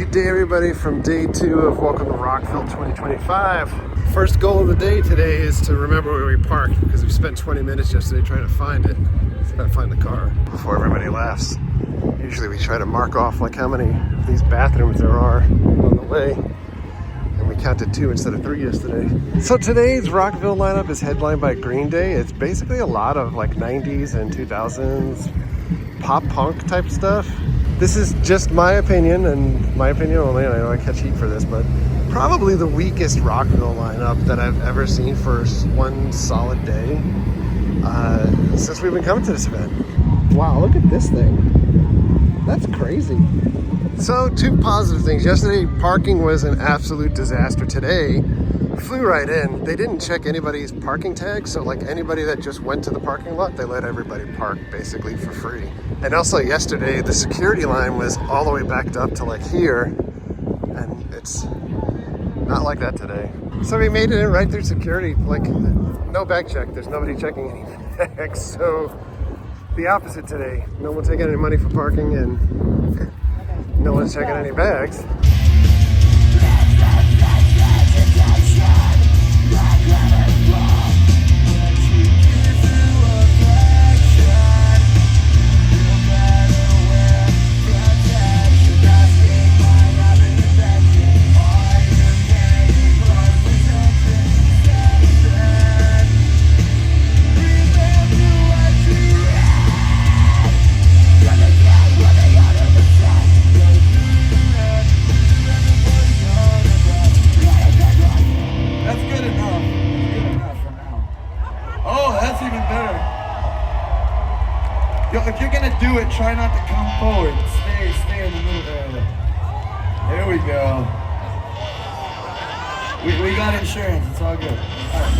Good day, everybody, from day 2 of Welcome to Rockville 2025. First goal of the day today is to remember where we parked, because we spent 20 minutes yesterday trying to find it. So gotta find the car before everybody laughs. Usually we try to mark off like how many of these bathrooms there are on the way. And we counted 2 instead of 3 yesterday. So today's Rockville lineup is headlined by Green Day. It's basically a lot of like 90s and 2000s pop punk type stuff. This is just my opinion, and my opinion only, and I know I catch heat for this, but probably the weakest Rockville lineup that I've ever seen for one solid day since we've been coming to this event. Wow, look at this thing. That's crazy. So, 2 positive things. Yesterday, parking was an absolute disaster. Today, flew right in. They didn't check anybody's parking tags, so like anybody that just went to the parking lot, they let everybody park basically for free. And also yesterday, the security line was all the way backed up to like here, and it's not like that today. So we made it in right through security, like no bag check. There's nobody checking any bags. So the opposite today. No one taking any money for parking, and no one's checking any bags. If you're gonna do it, try not to come forward. Stay in the middle area. There we go. We got insurance. It's all good. All right.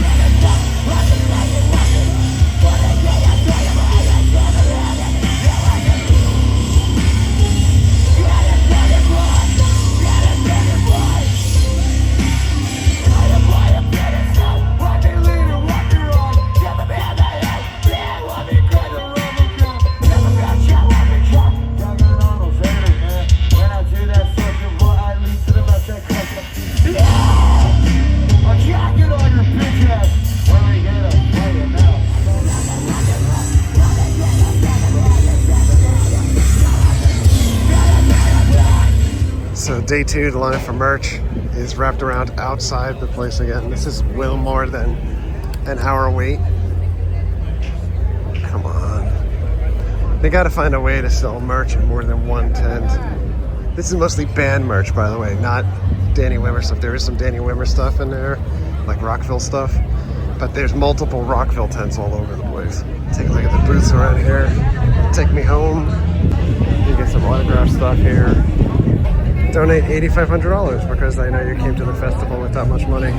So day 2, the line for merch is wrapped around outside the place again. This is well more than an hour wait. Come on. They gotta find a way to sell merch in more than one tent. This is mostly band merch, by the way, not Danny Wimmer stuff. There is some Danny Wimmer stuff in there, like Rockville stuff, but there's multiple Rockville tents all over the place. Take a look at the booths around here. Take me home. You get some autograph stuff here. Donate $8,500 because I know you came to the festival with that much money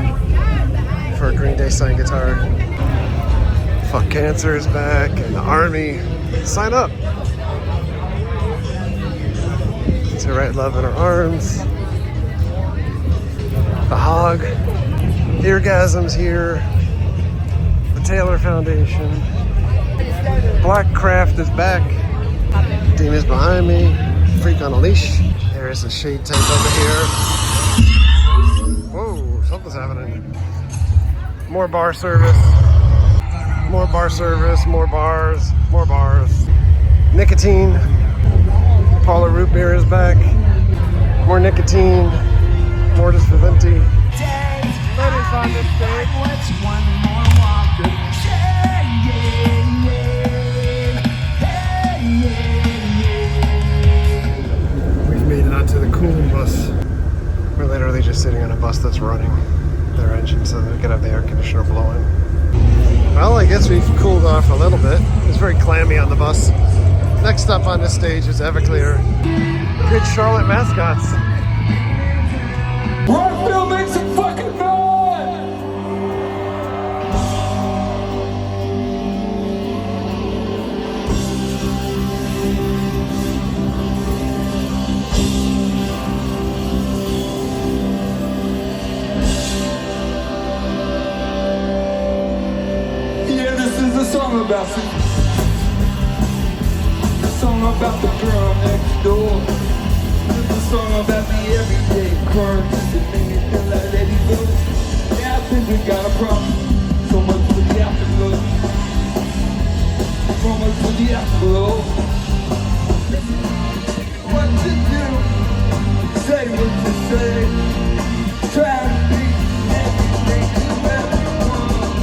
for a Green Day signed guitar. Fuck Cancer is back, and the Army. Sign up to write love in our arms. The Hog, Eargasm's here. The Taylor Foundation. Black Craft is back. Demons behind me. Freak on a Leash. There is a shade tent over here. Whoa, something's happening. More bar service. More bar service, more bars, more bars. Nicotine. Paula Root Beer is back. More nicotine. Mortis Viventi. Ladies on this stage. Made it onto the cooling bus. We're literally just sitting on a bus that's running their engine so they can have the air conditioner blowing. Well, I guess we've cooled off a little bit. It's very clammy on the bus. Next up on this stage is Everclear. Good Charlotte mascots. Rockville, make some fucking noise! song about the song about the girl next door. song about me every day. Crying, just to make me feel like let it go. Yeah, I think we got a problem. So much for the afterglow. So much for the afterglow. What to do? Say what to say. Try to be everything to everyone.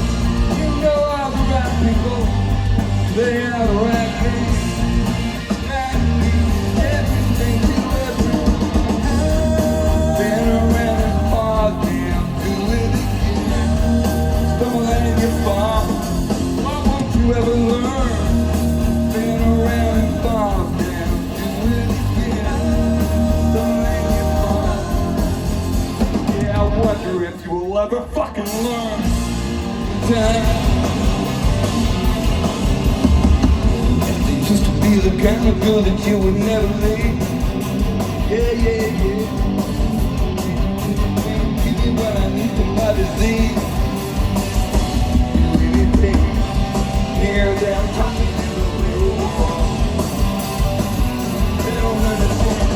You know all the right people. They are the right things. Try to be everything to everyone. Been around and hard now, do it again. Don't let you fall. Why won't you ever learn? Been around and fall now, do it again. Don't let you fall. Yeah, I wonder if you will ever fucking learn. Just to be the kind of girl that you would never leave. Yeah, yeah, yeah. Give me what I need to my disease. Anything near down talking to the wall. They don't understand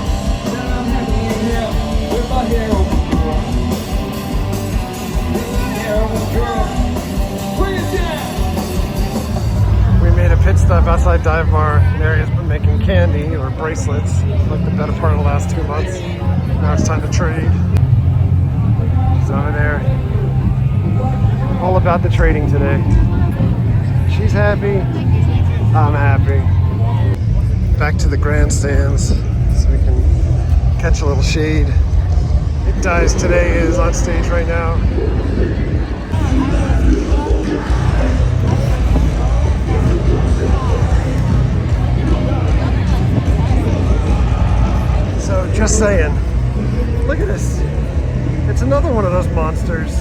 that I'm hanging in here with my hair over girl. With my hair over girl. Bring it down. We made a pit stop outside Dive Bar. Mary's been making candy or bracelets like the better part of the last 2 months. Now it's time to trade. She's over there. All about the trading today. She's happy. I'm happy. Back to the grandstands so we can catch a little shade. It Dies Today is on stage right now. So just saying, look at this. It's another one of those monsters.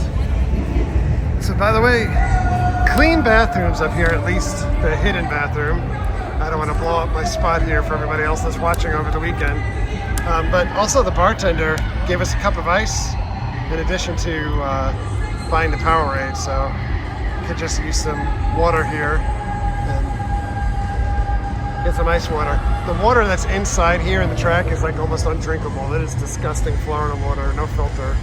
So by the way, clean bathrooms up here, at least the hidden bathroom. I don't want to blow up my spot here for everybody else that's watching over the weekend. But also the bartender gave us a cup of ice in addition to buying the Powerade. So could just use some water here and get some ice water. The water that's inside here in the track is like almost undrinkable. It is disgusting Florida water, no filter.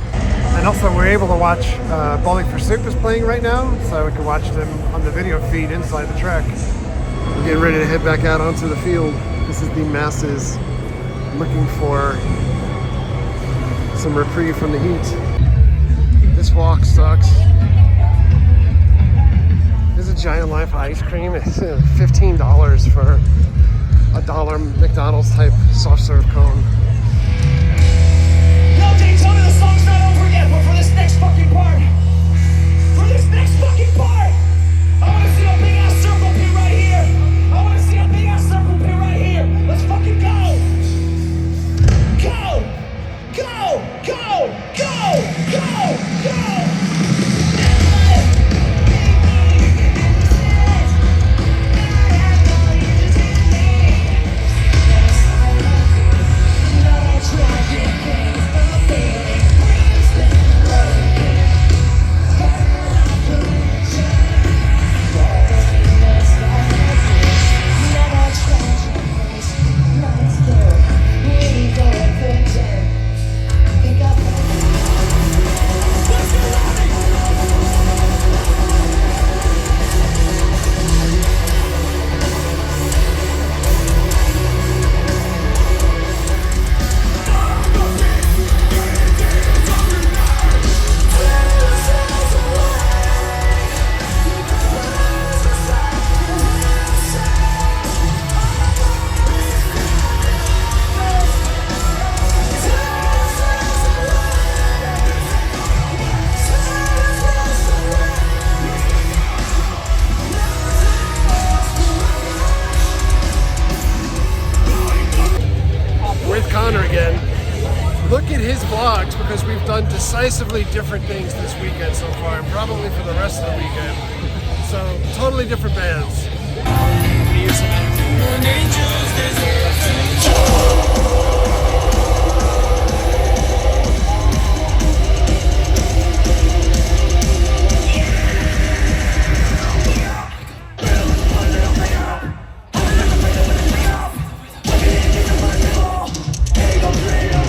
And also we're able to watch Bowling for Soup is playing right now, so we can watch them on the video feed inside the track. We're getting ready to head back out onto the field. This is the masses looking for some reprieve from the heat. This walk sucks. There's a giant line for ice cream. It's $15 for a $1 McDonald's type soft serve cone. Yo, Dave, tell me the song's not over yet, but for this next fucking part, I want to see a big ass circle pin right here. Let's fucking go. Go. Because we've done decisively different things this weekend so far, and probably for the rest of the weekend. So, totally different bands. Freedom,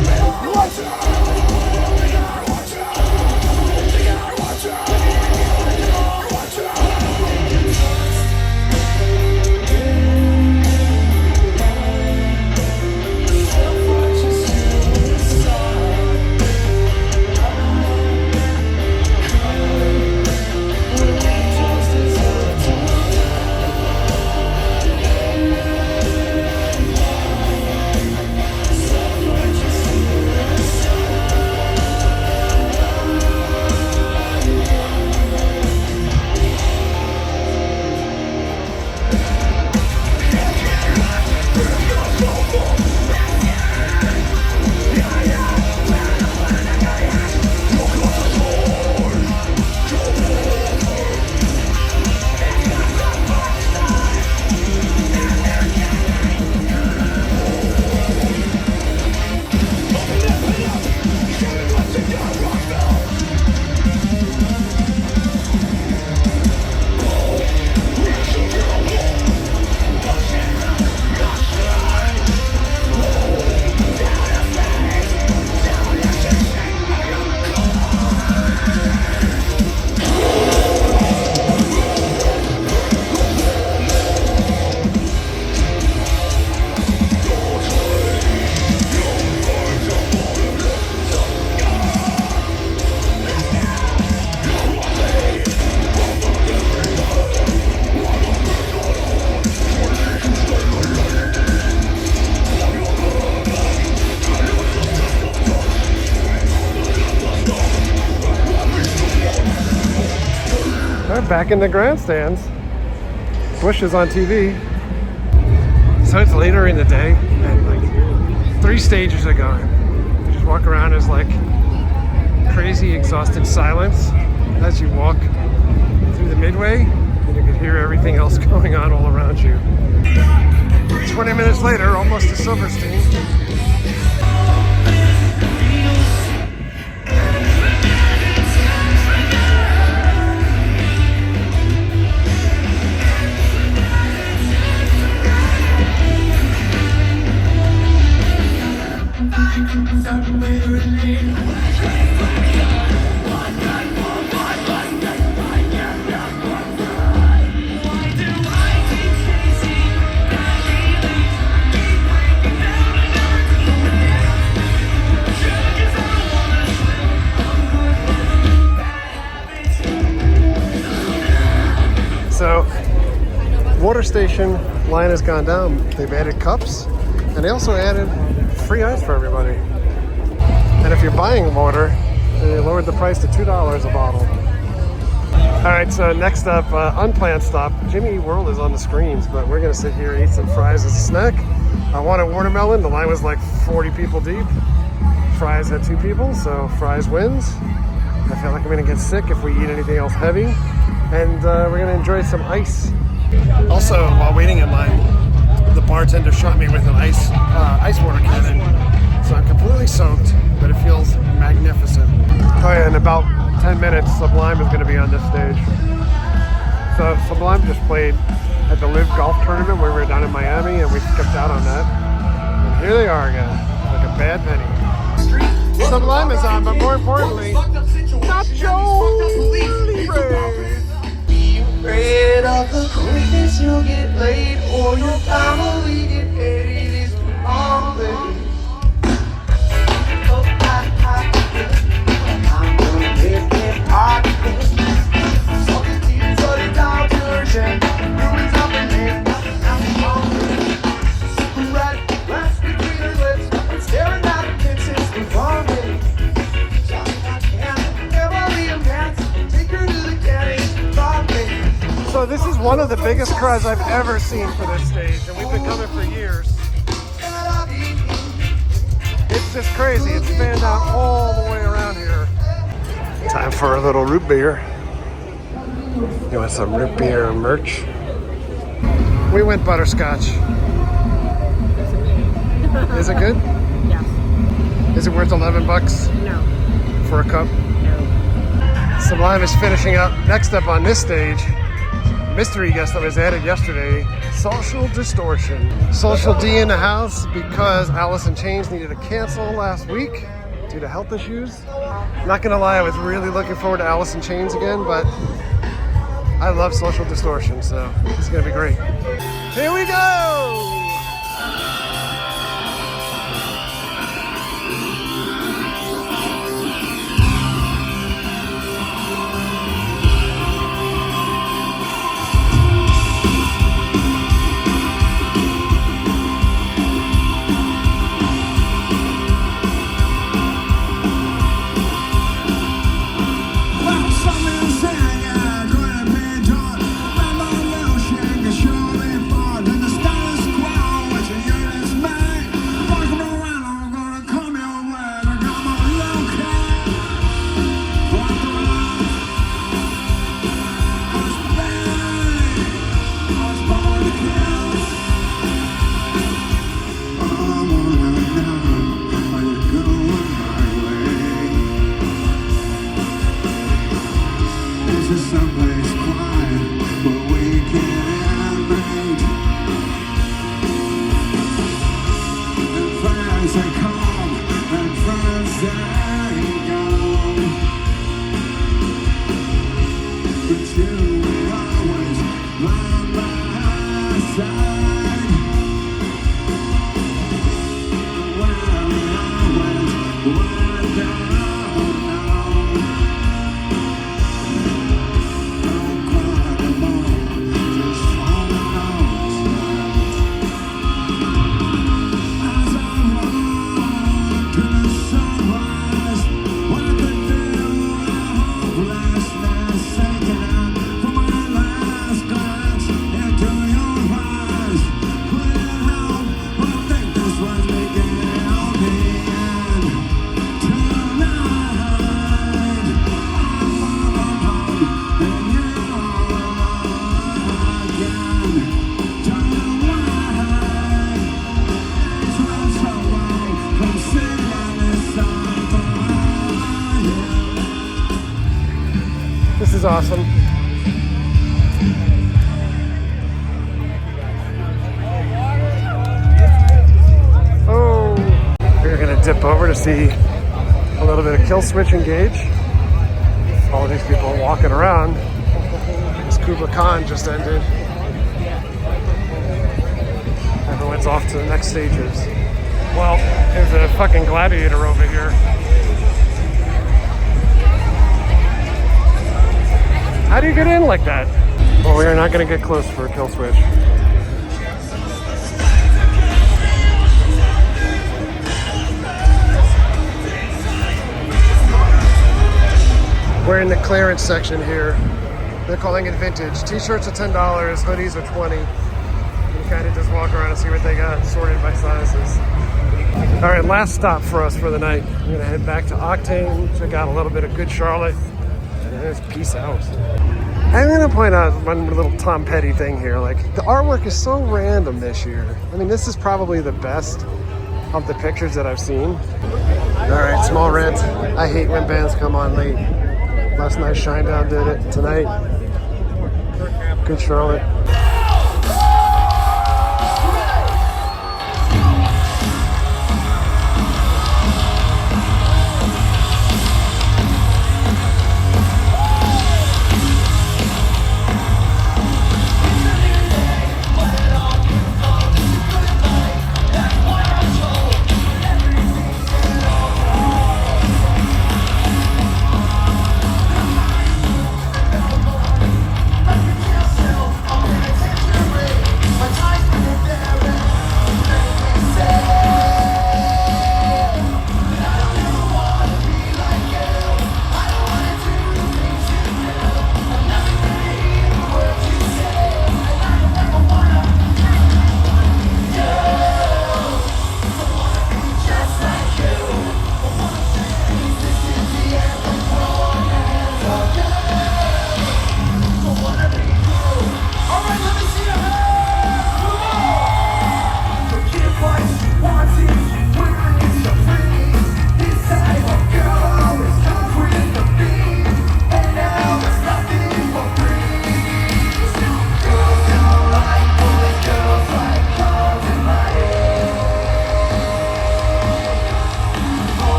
back in the grandstands. Bush is on TV. So it's later in the day, and like 3 stages are going. You just walk around as like crazy, exhausted silence as you walk through the midway, and you can hear everything else going on all around you. 20 minutes later, almost to Silverstein. So, water station line has gone down. They've added cups, and they also added free ice for everybody. And if you're buying water, they lowered the price to $2 a bottle. All right, so next up, unplanned stop. Jimmy Eat World is on the screens, but we're gonna sit here and eat some fries as a snack. I wanted watermelon. The line was like 40 people deep. Fries had 2 people, so fries wins. I feel like I'm gonna get sick if we eat anything else heavy. And we're gonna enjoy some ice. Also, while waiting in line, the bartender shot me with an ice water cannon. So I'm completely soaked, but it feels magnificent. Oh yeah, in about 10 minutes, Sublime is gonna be on this stage. So Sublime just played at the Live Golf Tournament when we were down in Miami, and we skipped out on that. And here they are again, like a bad penny. Sublime is on, but more importantly, Nacho Libre. Afraid of the quickness you'll get laid, or your family get hated is long way. I'm gonna live in darkness. Something keeps running down Distortion. Ruins up and in, nothing longer. Cigarette left between her lips, and staring at the pictures the wrong way. Something I can't never leave dance. Take her to the candy, wrong way. So this is one of the biggest crowds I've ever seen for this stage, and we've been coming for years. It's just crazy. It's spanned out all the way around here. Time for a little root beer. You want some root beer merch? We went butterscotch. Is it good? Yes. Is it worth $11 No. for a cup? No. Sublime is finishing up. Next up on this stage, mystery guest that was added yesterday, Social Distortion. Social D in the house because Alice in Chains needed to cancel last week due to health issues. Not gonna lie, I was really looking forward to Alice in Chains again, but I love Social Distortion, so this is gonna be great. Here we go! Sunrise. awesome. Oh, we're gonna dip over to see a little bit of kill switch engage. All of these people walking around. This Kubla Khan just ended. Everyone's off to the next stages. Well, there's a fucking gladiator over here. How do you get in like that? Well, we are not going to get close for a kill switch. We're in the clearance section here. They're calling it vintage. T-shirts are $10, hoodies are $20. You kind of just walk around and see what they got, sorted by sizes. All right, last stop for us for the night. We're gonna head back to Octane, check out a little bit of Good Charlotte, and then just peace out. I'm gonna point out one little Tom Petty thing here. Like, the artwork is so random this year. I mean, this is probably the best of the pictures that I've seen. All right, small rant. I hate when bands come on late. Last night Shinedown did it. Tonight, Good Charlotte.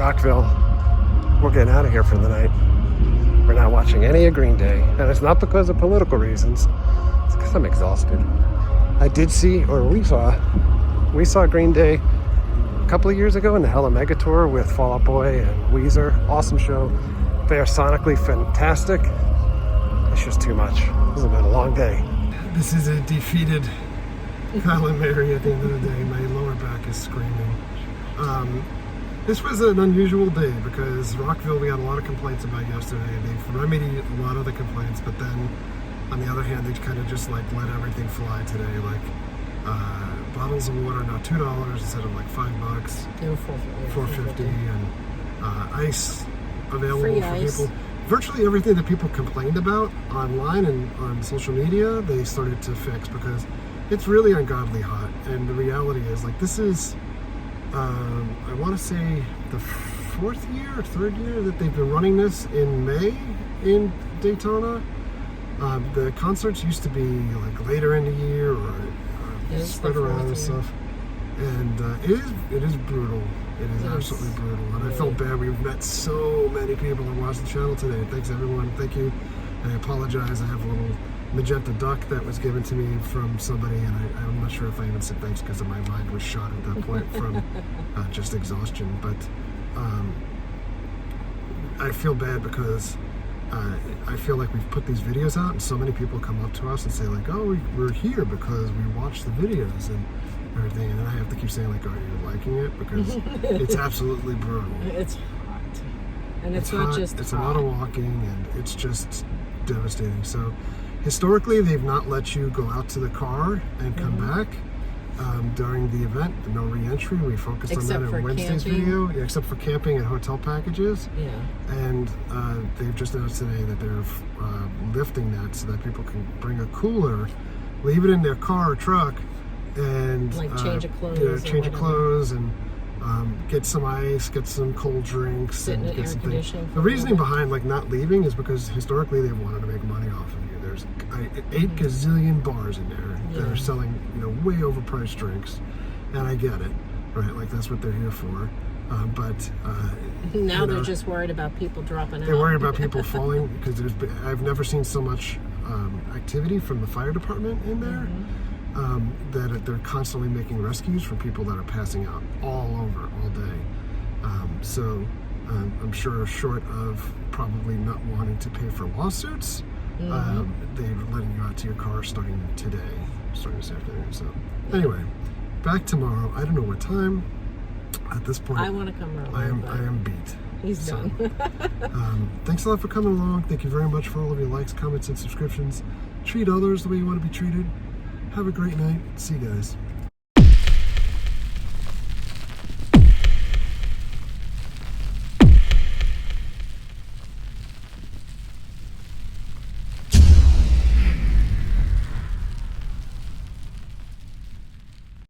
Rockville, we're getting out of here for the night. We're not watching any of Green Day, and it's not because of political reasons. It's because I'm exhausted. I did see, or we saw Green Day a couple of years ago in the Hella Mega Tour with Fall Out Boy and Weezer. Awesome show. They are sonically fantastic. It's just too much. This has been a long day. This is a defeated Kyle and Mary at the end of the day. My lower back is screaming. This was an unusual day because Rockville, we had a lot of complaints about yesterday. They've remedied a lot of the complaints, but then on the other hand, they kind of just like let everything fly today. Like bottles of water now $2 instead of like $5. They were $4.50, and ice available Free for ice. people. Virtually everything that people complained about online and on social media, they started to fix because it's really ungodly hot. And the reality is, like, this is, I want to say the fourth year or third year that they've been running this in May in Daytona. The concerts used to be like later in the year or spread around and stuff. And it is brutal. It is absolutely brutal. And I felt bad. We've met so many people that watched the channel today. Thanks everyone. Thank you. I apologize. I have a little magenta duck that was given to me from somebody, and I'm not sure if I even said thanks because my mind was shot at that point from just exhaustion. But I feel bad because I feel like we've put these videos out and so many people come up to us and say like, oh, we're here because we watched the videos and everything, and then I have to keep saying like, oh, you're liking it? Because it's absolutely brutal. It's hot. And it's not hot, just it's hot. a lot of walking, and it's just devastating. So historically they've not let you go out to the car and come back, during the event. The no re-entry. We focused Except on that for in Wednesday's camping. video. Yeah, except for camping and hotel packages. Yeah. And they've just announced today that they're lifting that so that people can bring a cooler, leave it in their car or truck, and Like change of clothes Yeah, or change of whatever. clothes and get some ice, get some cold drinks, Sit in and the get air some conditioning things. for The a reasoning little bit. behind like not leaving is because historically they've wanted to make money off of you. There's 8 gazillion bars in there that are selling, way overpriced drinks, and I get it, right? Like that's what they're here for. But Now they're just worried about people dropping out. they're worried about people falling because I've never seen so much activity from the fire department in there. That they're constantly making rescues for people that are passing out all over all day. So I'm sure short of probably not wanting to pay for lawsuits, they're letting you out to your car starting this afternoon. So anyway, back tomorrow. I don't know what time. At this point, I want to come early. I but am beat. He's done. Thanks a lot for coming along. Thank you very much for all of your likes, comments, and subscriptions. Treat others the way you want to be treated. Have a great night. See you guys.